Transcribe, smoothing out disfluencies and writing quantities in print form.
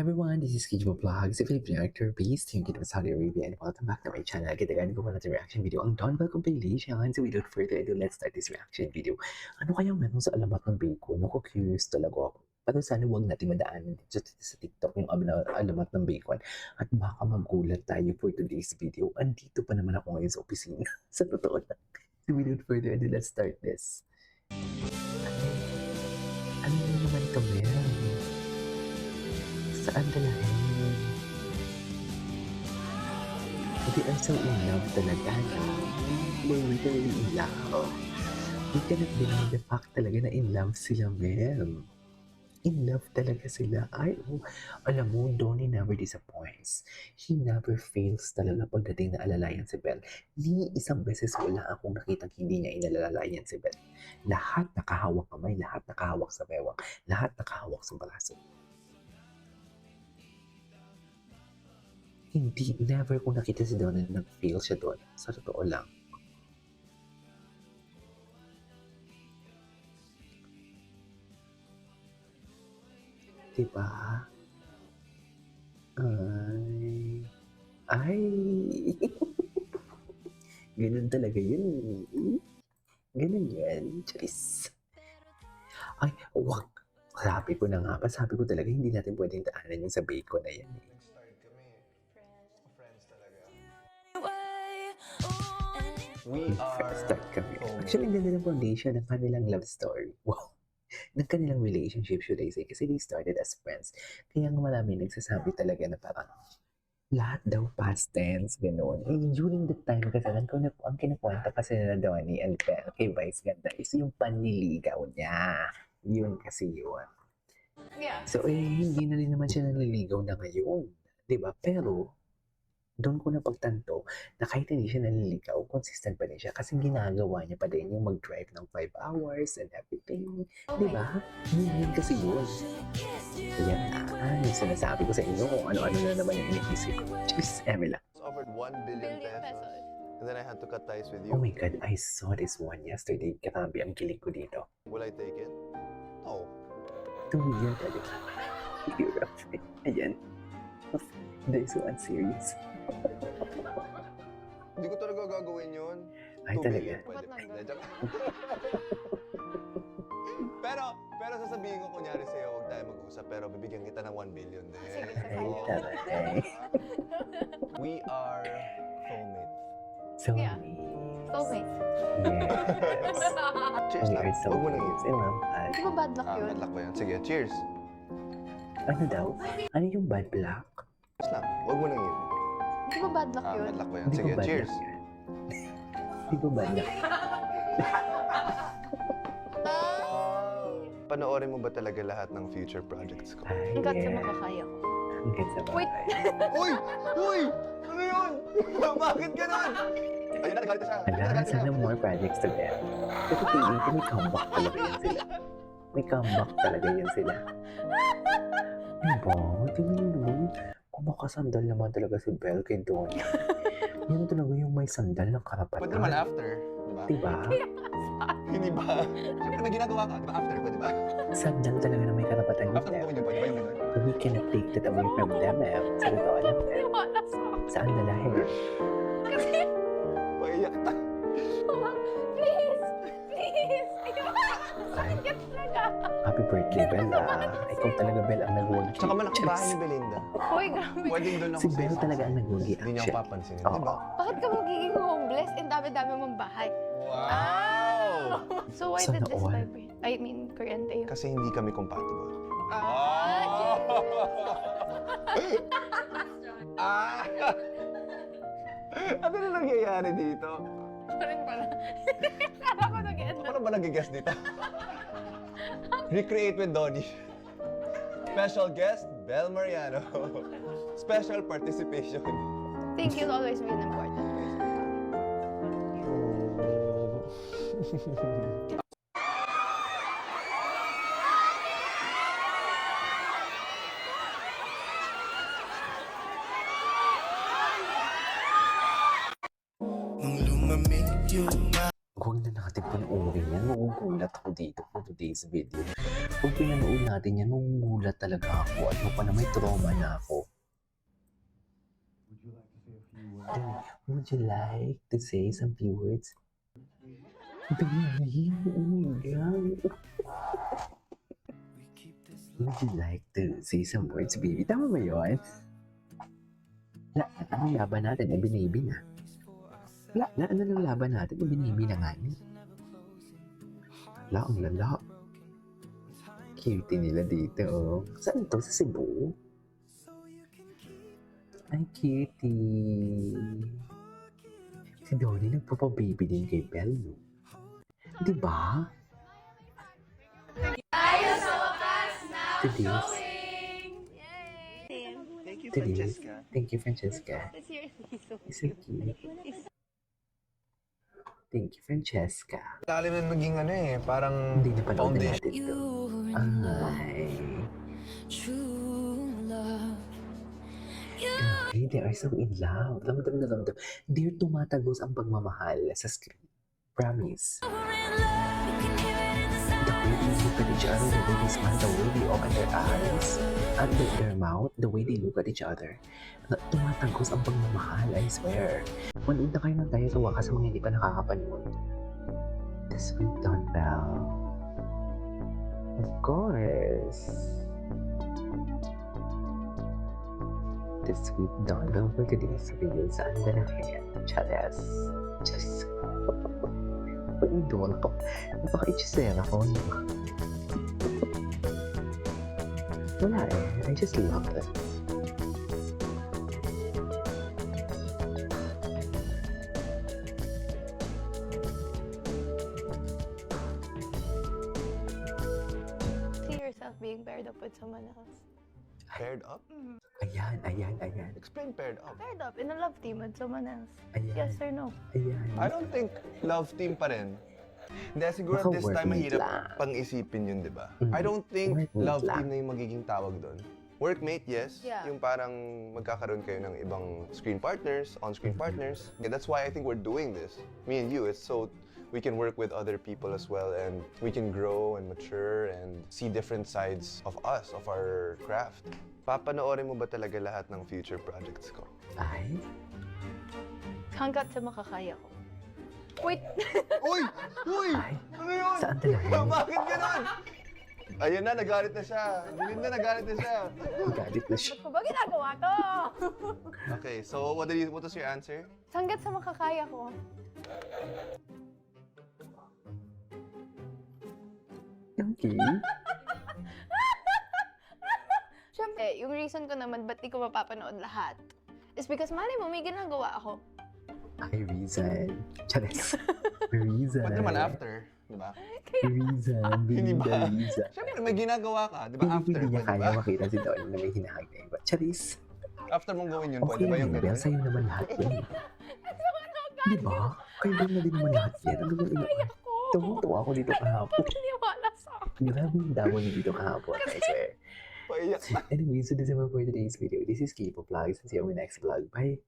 Hi everyone, this is Kijo Vlogs, a Filipino actor based in Kidwa, Saudi Arabia, and welcome back to my channel. Kitagan ko natin reaction video ang Don Bell compilation. So without further ado, let's start this reaction video. Ano kayang meron sa alamat ng bacon? Ako curious talaga ako. Pero sana huwag natin madaanan dito sa TikTok yung alamat ng bacon. At baka magulat tayo for today's video. Andito pa naman ako ngayon sa opisina. Sa totoo lang. So without further ado, let's start this. Ano naman ito meron? Saan dalahin? They are so in love talaga, no? They're literally in love. We cannot deny the fact talaga na in love sila, Mel. In love talaga sila. Ay, oh, alam mo, Donnie never disappoints. He never fails talaga pagdating na alalayan si Belle. Ni isang beses wala akong nakitang hindi niya inalalayan si Belle. Lahat nakahawak kamay, lahat nakahawak sa bewang, lahat nakahawak sa braso. Hindi, never ko nakita si Donnie na nag-fail siya doon. Sa totoo lang. Diba? Ay. Ganun talaga yun. Ganun yan. Charis. Ay, wag. Sabi ko na nga pa, sabi ko talaga hindi natin pwedeng daanan yung sa bacon na yan. We are start kami. Actually, ang ganda ng foundation ng kanilang love story. Wow. Ng kanilang relationship, should I say. Kasi they started as friends. Kaya nga marami nagsasabi talaga na parang lahat daw past tense, gano'n. Eh, during the time kasi, ang kinakwenta kasi na Donnie and Belle kay Vice Ganda is yung panliligaw niya. Yun kasi yun. Yeah. So, hindi na rin naman siya naliligaw na ngayon. Diba? Pero, doon ko napagtanto na kahit hindi siya naliligaw, consistent pa rin siya kasi ginagawa niya pa din yung mag-drive ng 5 hours and everything. Di ba? Yun kasi yun. Yan na. Yung sinasabi ko sa inyo kung ano-ano na naman yung iniisip ko. Cheers, Emila. Offered 1 billion pesos. And then I had to cut ties with you. Oh my God, I saw this one yesterday. Katabi ang kilig ko dito. Will I take it? No. Tumiya talaga. Hirap. Ayan. This one serious. Hindi ko talaga gagawin yun. Ay, 2 talaga? billion, pwede. Hindi, joke. pero sasabihin ko kunyari sa'yo, huwag tayo mag-usap, pero bibigyan kita ng 1 billion din. Ay, talaga. We are soulmates. So, Yeah. Soulmate. yes. Cheers We lang. are so Huwag mo nang close. iwan. Di ba bad luck yun? Bad luck ba yan? Sige, cheers. Ano daw? Ano yung bad luck? Cheers lang. Huwag mo nang iwan. Di ba bad luck yun? Bad luck ba yan? Hindi Sige, ba bad cheers. luck yan? Di ba bad luck? Panoorin mo ba talaga lahat ng future projects ko? Ay, Hanggat sa yes. makakaya ko. Hanggat sa bagay. Wait. Uy! Uy! Ano yun? Bakit ganun? Ayun na, nagalit na siya. Ala, sana more projects to them. Pero feeling ko may comeback talaga yan sila. May comeback talaga yan sila. Diba? Tingnan mo naman. Kumakasandal naman talaga si Belle kay Donnie. Yan talaga yung may sandal ng karapatan. Pwede naman after, di ba? Diba? Hindi ba? Siyempre may ginagawa ka, di ba? After, pwede ba? Sandal talaga na may karapatan yung After mo Belle. yun, pwede ba yung ganun? We cannot take that away from them, eh. Sa totoo lang, eh. Wala sa Saan dalahin? Kasi, Paiyak ta. please! Please! Ay. Sakit talaga. Happy birthday, Belle, Ikaw talaga, Belle, ang nagwagi. Tsaka malaki bahay ni Belinda. Uy, grabe. Pwedeng doon ako Si Belle talaga ang nagwagi, Hindi niya ako papansinin, di ba? Bakit ka magiging homeless? And dami-dami mong bahay. Wow! So why Sana did this all. vibrate? I mean, kuryente yun. Kasi hindi kami compatible. Ah! Ano na nangyayari dito? Parang pala. Kala ko nag-end na. Ano ba nag-guest dito? Recreate with Donnie. Special guest, Belle Mariano. Special participation. Think you'll always be an important person. Huwag na natin panoorin yan. nagulat ako dito for today's video. Pag pinanood natin yan, magugulat talaga ako at pa na may trauma na ako. Would you like to say some few words? Baby, oh my God. Would you like to say some words, baby? Tama ba yun? Ang laban natin, binibi na. Ano lang laban natin, binibi na nga yun. Ang lala. Cutie nila dito, oh. Saan to? Sa Cebu? Ay, cutie. Si Donnie nagpapababy din kay Belle, no? Diba? Today's... Thank you, Today's... Thank you, Francesca. It's so cute. Thank you, Francesca. Lalim na naging parang Hindi na panood na foundation. natin to. Ay. Grabe, they are so in love. Damdam na damdam. They're tumatagos ang pagmamahal sa screen. Promise. The way they look at each other, the way they smile, the way they open their eyes, at their mouth, the way they look at each other. Tumatagos ang pagmamahal, I swear. Manood na kayo ng tayo sa wakas sa mga hindi pa nakakapanood. The Sweet Dawn Bell. Of course. The Sweet Dawn Bell for today's video. Saan ba na kaya? Charas. Just... Idol ko. Napaka-ichisera ko. Wala eh. I just love it. See yourself being paired up with someone else. Paired up? Ayan. Explain paired up. Paired up in a love team with someone else. Ayan. Yes or no? Ayan. I don't think love team pa rin. Hindi, siguro Baka this time workmate mahirap lang. pang-isipin yun, di ba? Mm. I don't think Workmate love lang. team na yung magiging tawag doon. Workmate, yes. Yeah. Yung parang magkakaroon kayo ng ibang screen partners, on-screen partners. Yeah, that's why I think we're doing this, me and you. It's so we can work with other people as well and we can grow and mature and see different sides of us, of our craft. Papanoorin mo ba talaga lahat ng future projects ko? Ay? Hanggat sa makakaya ko. Wait! Uy! Uy! Ay? Ano yun? Saan talaga? Bakit ganun? Ayun na, nagalit na siya. Bilin na, nagalit na siya. Galit na siya. Ba't ko ba ginagawa to? Okay, so what was your answer? Hanggat sa makakaya ko. Okay. Siyempre, yung reason ko naman ba't di ko mapapanood lahat is because mali mo, may ginagawa ako. Ay, reason. Charis. Reason. Ba't naman after? Di ba? Reason. Hindi ba? Reason. Siyempre, may ginagawa ka. Di ba? Hindi After niya ba, di kaya ba? makita si Don na may hinahag na iba. Charis. After mong gawin yun, Okay pwede ba yung lang, Bel. ganun? Sa'yo naman lahat yun. Di ba? Kayo ba na din naman lahat yan? Ano ba Kaya ko! Tumutuwa ako dito kahapon. Pagkaniwala sa akin. Grabe yung dawon niyo dito kahapon. I swear. Paiyak na. Anyway, so this is it for today's video. This is Kipo Vlogs. See you on my next vlog. Bye!